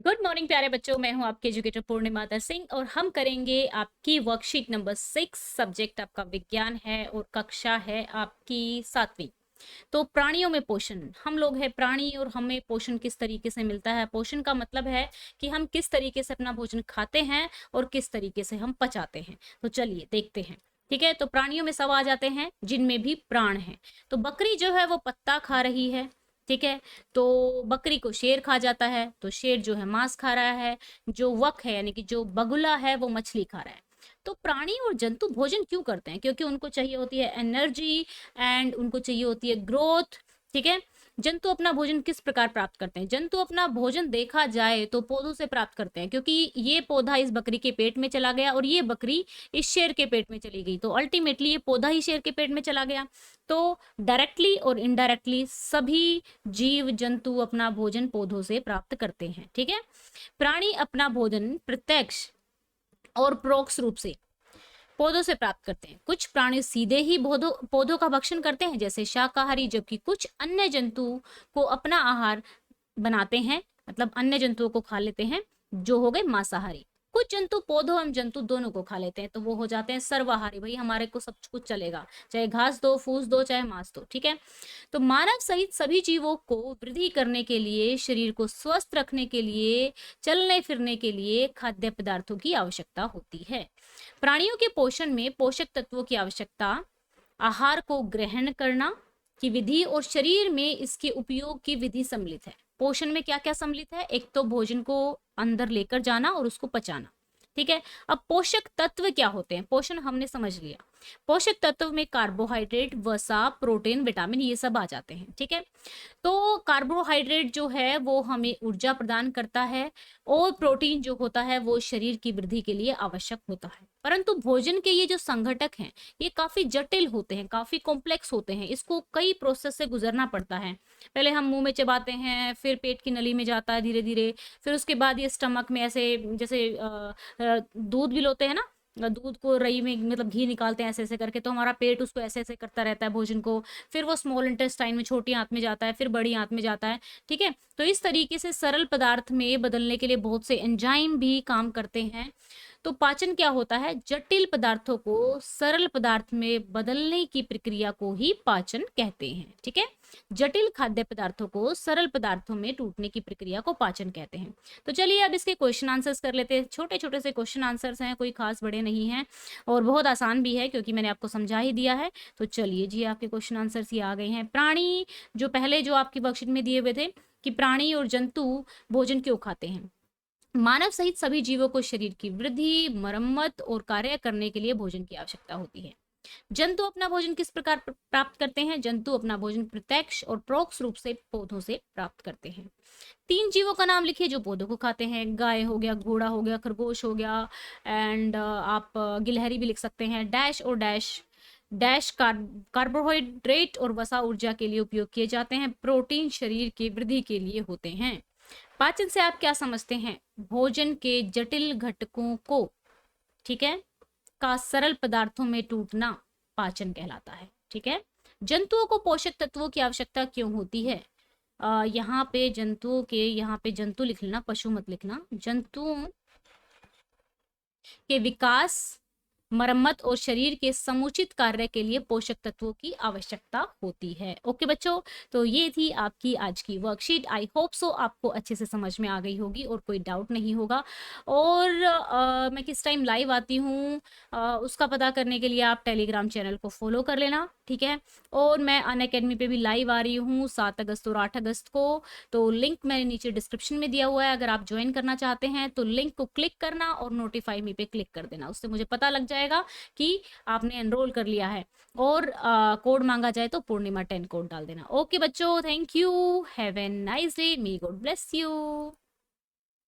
Good morning प्यारे बच्चों, मैं हूं आपके एजुकेटर पूर्णिमा दर सिंह और हम करेंगे आपकी वर्कशीट नंबर 6। सब्जेक्ट आपका विज्ञान है और कक्षा है आपकी 7वीं। तो प्राणियों में पोषण, हम लोग हैं प्राणी और हमें पोषण किस तरीके से मिलता है। पोषण का मतलब है कि हम किस तरीके से अपना भोजन खाते हैं और किस तरीके से हम पचाते हैं। तो चलिए देखते हैं। ठीक है, तो प्राणियों में सब आ जाते हैं जिनमें भी प्राण है। तो बकरी जो है वो पत्ता खा रही है। ठीक है, तो बकरी को शेर खा जाता है, तो शेर जो है मांस खा रहा है। जो वक है यानी कि जो बगुला है वो मछली खा रहा है। तो प्राणी और जंतु भोजन क्यों करते हैं? क्योंकि उनको चाहिए होती है एनर्जी एंड उनको चाहिए होती है ग्रोथ। ठीक है, जंतु अपना भोजन किस प्रकार प्राप्त करते हैं? जंतु अपना भोजन देखा जाए तो पौधों से प्राप्त करते हैं, क्योंकि ये पौधा इस बकरी के पेट में चला गया और ये बकरी इस शेर के पेट में चली गई, तो अल्टीमेटली ये पौधा ही शेर के पेट में चला गया। तो डायरेक्टली और इनडायरेक्टली सभी जीव जंतु अपना भोजन पौधों से प्राप्त करते हैं। ठीक है, प्राणी अपना भोजन प्रत्यक्ष और परोक्ष रूप से पौधों से प्राप्त करते हैं। कुछ प्राणी सीधे ही पौधों पौधों का भक्षण करते हैं जैसे शाकाहारी, जबकि कुछ अन्य जंतु को अपना आहार बनाते हैं, मतलब अन्य जंतुओं को खा लेते हैं, जो हो गए मांसाहारी। कुछ जंतु पौधों एवं जंतु दोनों को खा लेते हैं, तो वो हो जाते हैं सर्वाहारी। भाई हमारे को सब कुछ चलेगा, चाहे घास दो, फूस दो, चाहे मांस दो। ठीक है, तो मानव सहित सभी जीवों को वृद्धि करने के लिए, शरीर को स्वस्थ रखने के लिए, चलने फिरने के लिए खाद्य पदार्थों की आवश्यकता होती है। प्राणियों के पोषण में पोषक तत्वों की आवश्यकता, आहार को ग्रहण करना की विधि और शरीर में इसके उपयोग की विधि सम्मिलित है। पोषण में क्या क्या सम्मिलित है? एक तो भोजन को अंदर लेकर जाना और उसको पचाना। ठीक है, अब पोषक तत्व क्या होते हैं? पोषण हमने समझ लिया। पोषक तत्व में कार्बोहाइड्रेट, वसा, प्रोटीन, विटामिन ये सब आ जाते हैं। ठीक है, तो कार्बोहाइड्रेट जो है वो हमें ऊर्जा प्रदान करता है और प्रोटीन जो होता है वो शरीर की वृद्धि के लिए आवश्यक होता है। परंतु भोजन के ये जो संघटक हैं ये काफी जटिल होते हैं, काफी कॉम्प्लेक्स होते हैं, इसको कई प्रोसेस से गुजरना पड़ता है। पहले हम मुंह में चबाते हैं, फिर पेट की नली में जाता है धीरे धीरे, फिर उसके बाद ये स्टमक में ऐसे जैसे दूध भी लोते हैं ना, दूध को रई में मतलब घी निकालते हैं ऐसे ऐसे करके, तो हमारा पेट उसको ऐसे ऐसे करता रहता है भोजन को। फिर वो स्मॉल इंटेस्टाइन में, छोटी आंत में जाता है, फिर बड़ी आंत में जाता है। ठीक है, तो इस तरीके से सरल पदार्थ में बदलने के लिए बहुत से एंजाइम भी काम करते हैं। तो पाचन क्या होता है? जटिल पदार्थों को सरल पदार्थ में बदलने की प्रक्रिया को ही पाचन कहते हैं। ठीक है, जटिल खाद्य पदार्थों को सरल पदार्थों में टूटने की प्रक्रिया को पाचन कहते हैं। तो चलिए अब इसके क्वेश्चन आंसर्स कर लेते हैं। छोटे छोटे से क्वेश्चन आंसर्स हैं, कोई खास बड़े नहीं हैं और बहुत आसान भी है क्योंकि मैंने आपको समझा ही दिया है। तो चलिए जी, आपके क्वेश्चन आंसर्स ये आ गए हैं। प्राणी जो पहले जो आपकी वर्कशीट में दिए हुए थे कि प्राणी और जंतु भोजन क्यों खाते हैं। मानव सहित सभी जीवों को शरीर की वृद्धि, मरम्मत और कार्य करने के लिए भोजन की आवश्यकता होती है। जंतु अपना भोजन किस प्रकार प्राप्त करते हैं? जंतु अपना भोजन प्रत्यक्ष और परोक्ष रूप से पौधों से प्राप्त करते हैं। 3 जीवों का नाम लिखिए जो पौधों को खाते हैं। गाय हो गया, घोड़ा हो गया, खरगोश हो गया एंड आप गिलहरी भी लिख सकते हैं। डैश और डैश डैश कार्बोहाइड्रेट और वसा ऊर्जा के लिए उपयोग किए जाते हैं। प्रोटीन शरीर की वृद्धि के लिए होते हैं। पाचन से आप क्या समझते हैं? भोजन के जटिल घटकों को, ठीक है, का सरल पदार्थों में टूटना पाचन कहलाता है। ठीक है, जंतुओं को पोषक तत्वों की आवश्यकता क्यों होती है? यहाँ पे जंतुओं के, यहाँ पे जंतु लिख लेना, पशु मत लिखना। जंतुओं के विकास, मरम्मत और शरीर के समुचित कार्य के लिए पोषक तत्वों की आवश्यकता होती है। ओके बच्चों, तो ये थी आपकी आज की वर्कशीट। आई होप सो आपको अच्छे से समझ में आ गई होगी और कोई डाउट नहीं होगा। और मैं किस टाइम लाइव आती हूँ उसका पता करने के लिए आप टेलीग्राम चैनल को फॉलो कर लेना। ठीक है, और मैं अनअकैडमी पे भी लाइव आ रही हूँ 7 अगस्त और 8 अगस्त को। तो लिंक मैंने नीचे डिस्क्रिप्शन में दिया हुआ है, अगर आप ज्वाइन करना चाहते हैं तो लिंक को क्लिक करना और नोटिफाई मी पे क्लिक कर देना, उससे मुझे पता लग जाएगा कि आपने एनरोल कर लिया है। और कोड मांगा जाए तो पूर्णिमा 10 कोड डाल देना। ओके बच्चों, thank you, have a nice day, may God bless you.